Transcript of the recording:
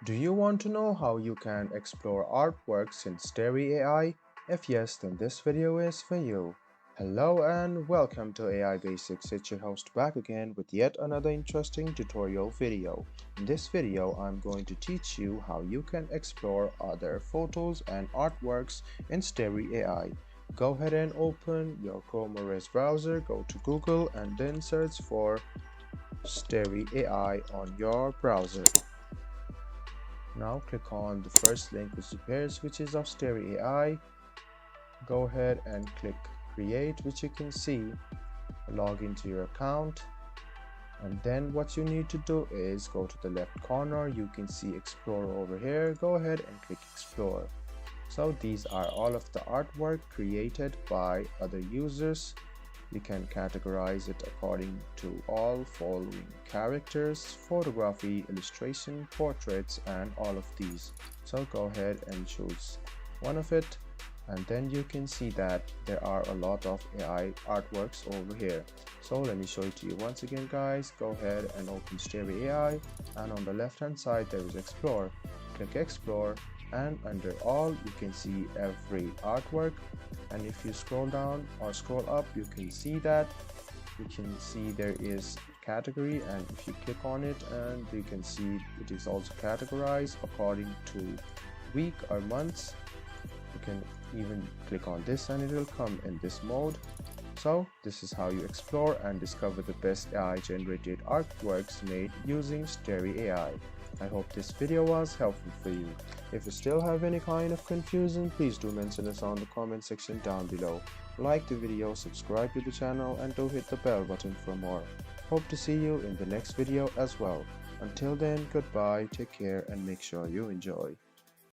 Do you want to know how you can explore artworks in Starry AI? If yes, then this video is for you. Hello and welcome to AI Basics. It's your host back again with yet another interesting tutorial video. In this video, I'm going to teach you how you can explore other photos and artworks in Starry AI. Go ahead and open your Chrome OS browser, go to Google and then search for Starry AI on your browser. Now click on the first link which appears, which is of Starry AI. Go ahead and click create, which you can see. Log into your account, and then what you need to do is go to the left corner. You can see explore over here. Go ahead and click explore. So these are all of the artwork created by other users. You can categorize it according to all following characters: photography, illustration, portraits, and all of these. So go ahead and choose one of it, and then you can see that there are a lot of AI artworks over here. So let me show it to you once again, guys. Go ahead and open Starry AI, and on the left hand side there is explore. Click explore, and under all you can see every artwork, and if you scroll down or scroll up, you can see that there is category, and if you click on it, and you can see it is also categorized according to week or months. You can even click on this and it will come in this mode. So this is how you explore and discover the best AI generated artworks made using Starry AI. I hope this video was helpful for you. If you still have any kind of confusion, please do mention us on the comment section down below. Like the video, subscribe to the channel, and do hit the bell button for more. Hope to see you in the next video as well. Until then, goodbye, take care, and make sure you enjoy.